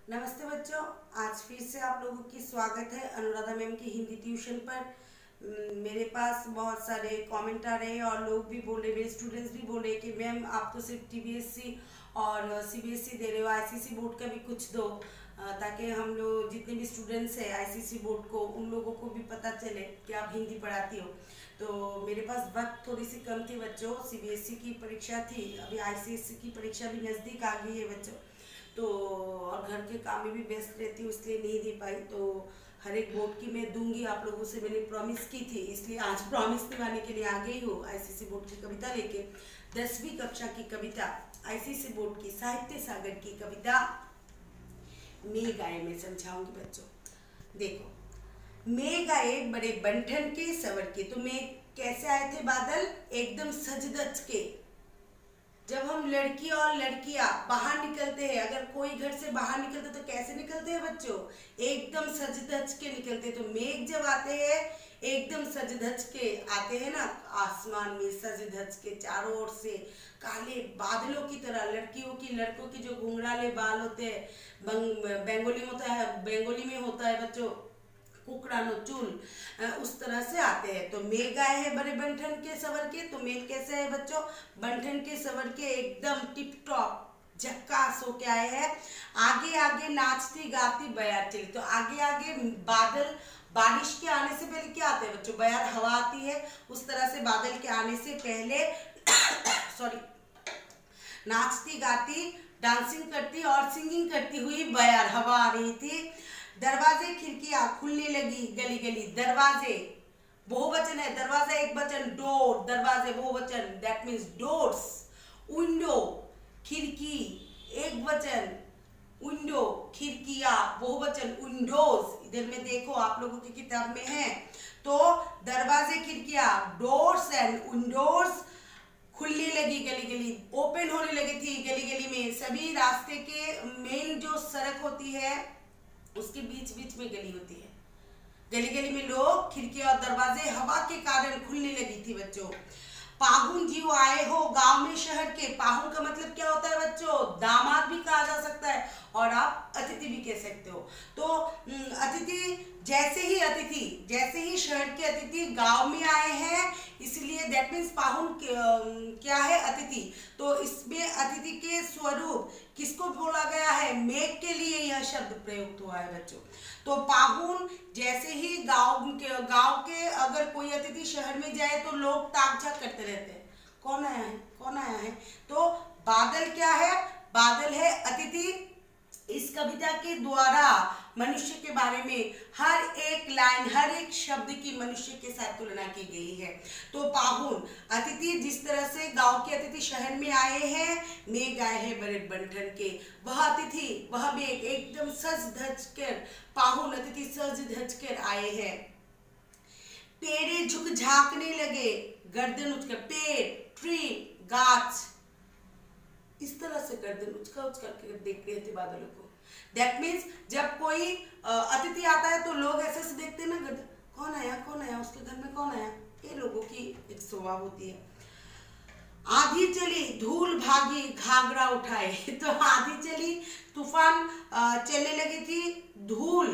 नमस्ते बच्चों, आज फिर से आप लोगों की स्वागत है अनुराधा मैम की हिंदी ट्यूशन पर। मेरे पास बहुत सारे कमेंट आ रहे हैं और लोग भी बोल रहे, मेरे स्टूडेंट्स भी बोल रहे कि मैम आप तो सिर्फ TBSC और CBSE दे रहे हो, ICC बोर्ड का भी कुछ दो, ताकि हम लोग जितने भी स्टूडेंट्स हैं ICC बोर्ड को, उन लोगों को भी पता चले कि आप हिंदी पढ़ाती हो। तो मेरे पास वक्त थोड़ी सी कम थी बच्चों, CBSE की परीक्षा थी, अभी ICSE की परीक्षा भी नज़दीक आ गई है बच्चों, तो और घर के काम में भी व्यस्त रहती हूँ, इसलिए नहीं दे पाई। तो हर एक बोर्ड की मैं दूंगी, आप लोगों से मैंने प्रॉमिस की थी, इसलिए आज प्रॉमिस निभाने के लिए आ गई हूँ। ICC बोर्ड की कविता लेके 10वीं कक्षा की कविता, ICC बोर्ड की साहित्य सागर की कविता मेघ आए मैं समझाऊंगी बच्चों। देखो, मेघ आए बड़े बंठन के सवर के। तो मेघ कैसे आए थे? बादल एकदम सज धज के। जब हम लड़की और लड़कियां बाहर निकलते हैं, अगर कोई घर से बाहर निकलते तो कैसे निकलते हैं बच्चों? एकदम सज धज के निकलते। तो मेघ जब आते हैं एकदम सज धज के आते हैं ना, आसमान में सज धज के चारों ओर से काले बादलों की तरह। लड़कियों की, लड़कों की जो घुंघराले बाल होते हैं, बंगाली में होता है बच्चों कुकड़ानो चूल, उस तरह से आते हैं। तो मेघ आए हैं बड़े बंठन के सवर के। तो मेघ कैसे है बच्चों? बंठन के सवर के, एकदम टिप टॉप झक्कास होके आए हैं। आगे आगे नाचती गाती बयार चली। तो आगे आगे बादल, बारिश के आने से पहले क्या आते हैं बच्चों? बयार, हवा आती है। उस तरह से बादल के आने से पहले सॉरी, नाचती गाती, डांसिंग करती और सिंगिंग करती हुई बयार, हवा आ रही थी। दरवाजे खिड़कियां खुलने लगी गली गली। दरवाजे बहुवचन है, दरवाजा एक वचन, डोर, दरवाजे बहुवचन, दैट मीन्स डोर्स। विंडो खिड़की एक वचन, विंडो खिड़कियां बहुवचन, विंडोज। इधर में देखो, आप लोगों की किताब में है। तो दरवाजे खिड़कियां, डोर्स एंड विंडोज खुलने लगी गली गली, ओपन होने लगी थी गली गली में। सभी रास्ते के मेन जो सड़क होती है उसके बीच बीच में गली होती है। गली गली में लोग, खिड़कियां और दरवाजे हवा के कारण खुलने लगी थी बच्चों। पाहुन जीव आए हो गांव में शहर के। पाहुन का मतलब क्या होता है बच्चों? दामाद भी कहा जा सकता है और आप अतिथि भी कह सकते हो। तो अतिथि, जैसे ही शहर के अतिथि गांव में आए हैं, इसलिए दैट मीन्स पाहुन क्या है? अतिथि। तो इसमें अतिथि के स्वरूप किसको बोला गया है? मेघ के लिए यह शब्द प्रयुक्त हुआ है बच्चों। तो पाहुन, जैसे ही गांव के अगर कोई अतिथि शहर में जाए तो लोग ताक-झाक करते रहते हैं, कौन आया है, कौन आया है। तो बादल क्या है? बादल है अतिथि। इस कविता के द्वारा मनुष्य के बारे में हर एक लाइन, हर एक शब्द की मनुष्य के साथ तुलना की गई है। तो पाहुन अतिथि, जिस तरह से गांव के अतिथि शहर में आए हैं, मेघ आए हैं बड़े बंठन के। वह अतिथि, वह मेघ एकदम सज धज कर, पाहुन अतिथि सज धज कर आए हैं। पेड़े झुक झांकने लगे, गर्दन उचकर, पेड़, ट्री, गाछ, इस तरह से गर्दन उचका के देख रहे थे बादलों को। दैट मीन्स जब कोई अतिथि आता है तो लोग ऐसे से देखते हैं ना, गर्दन, कौन आया, कौन आया, उसके घर में कौन आया। ये लोगों की एक स्वभाव होती है। आंधी चली धूल भागी घाघरा उठाए। तो आंधी चली, तूफान चलने लगी थी, धूल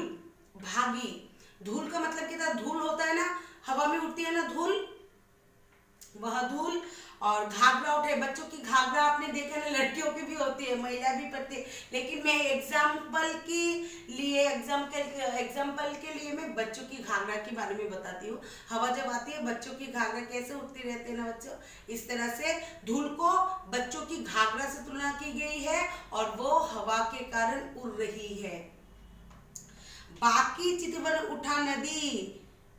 भागी। धूल का मतलब क्या था? धूल होता है ना, हवा में उड़ती है ना धूल, वह धूल। और घाघरा उठे, बच्चों की घाघरा आपने देखा ना, लड़कियों की भी होती है, महिला भी पढ़ती है, लेकिन मैं एग्जाम्पल के लिए मैं बच्चों की घाघरा के बारे में बताती हूँ। हवा जब आती है, बच्चों की घाघरा कैसे उठती रहती है ना बच्चों, इस तरह से धूल को बच्चों की घाघरा से तुलना की गई है और वो हवा के कारण उड़ रही है। बाकी चितवन उठा नदी,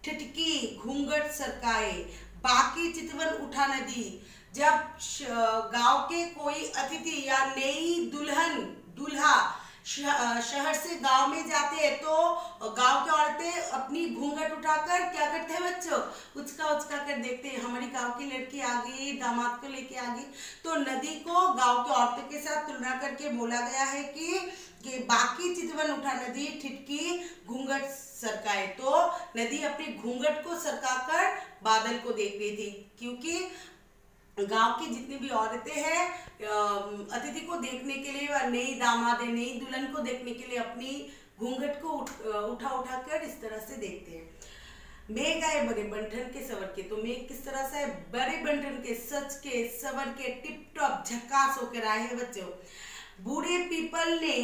ठिठकी घूंघट सरकाए। बाकी चितवन उठा नदी, जब गांव के कोई अतिथि या नई दुल्हन, दूल्हा शहर से गांव में जाते हैं तो गांव की औरतें अपनी घूंघट उठाकर क्या करते हैं बच्चों? उचका उचका कर देखते हैं, हमारी गांव की लड़की आ गई, दामाद को लेके आ गई। तो नदी को गांव की औरतों के साथ तुलना करके बोला गया है कि बाकी चितवन उठा नदी, ठिठकी घूंघट सरकाए। तो नदी अपनी घूंघट को सरकाकर बादल को देख रही थी, क्योंकि गांव की जितनी भी औरतें हैं अतिथि को देखने के लिए व नई दामाद नई दुल्हन को देखने के लिए अपनी घूंघट को उठा उठा कर इस तरह से देखते हैं। मेघ आए बड़े बंठन के सवर के, तो मेघ किस तरह से बड़े बंठन के, सच के, सवर के, टिप टॉप झकास होकर आए हैं बच्चों। बूढ़े पीपल ने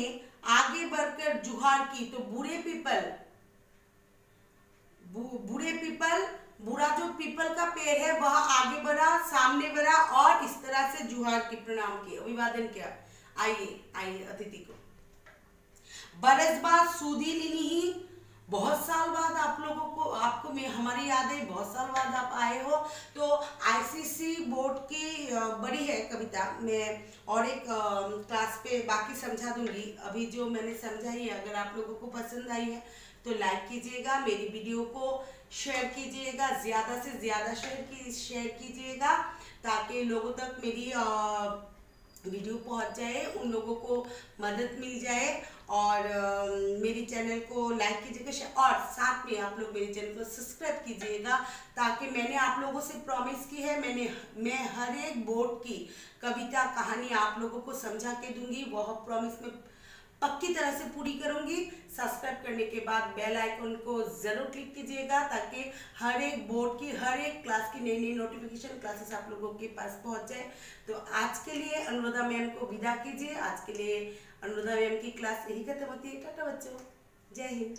आगे बढ़कर जुहार की, तो बूढ़े पीपल बूढ़ा जो पीपल का पेड़ है वह आगे बढ़ा, सामने बढ़ा और इस तरह से जुहार की, प्रणाम की, अभिवादन किया। आइए अतिथि को। बरस बाद सूदी नहीं, बहुत साल बाद आप लोगों को, आपको मैं हमारी याद है, बहुत साल बाद आप आए हो। तो आईसीसी बोर्ड की बड़ी है कविता, मैं और एक क्लास पे बाकी समझा दूंगी। अभी जो मैंने समझाई है, अगर आप लोगों को पसंद आई है तो लाइक कीजिएगा, मेरी वीडियो को शेयर कीजिएगा, ज़्यादा से ज़्यादा शेयर कीजिएगा ताकि लोगों तक मेरी वीडियो पहुंच जाए, उन लोगों को मदद मिल जाए। और मेरी चैनल को लाइक कीजिएगा और साथ में आप लोग मेरे चैनल को सब्सक्राइब कीजिएगा, ताकि मैंने आप लोगों से प्रॉमिस की है, मैं हर एक बोर्ड की कविता कहानी आप लोगों को समझा के दूंगी। वह प्रॉमिस में पक्की तरह से पूरी करूंगी। सब्सक्राइब करने के बाद बेल आइकन को जरूर क्लिक कीजिएगा ताकि हर एक बोर्ड की, हर एक क्लास की नई नई नोटिफिकेशन क्लासेस आप लोगों के पास पहुंच जाए। तो आज के लिए अनुराधा मैम को विदा कीजिए। आज के लिए अनुराधा मैम की क्लास यही खत्म होती है। टाटा बच्चों, जय हिंद।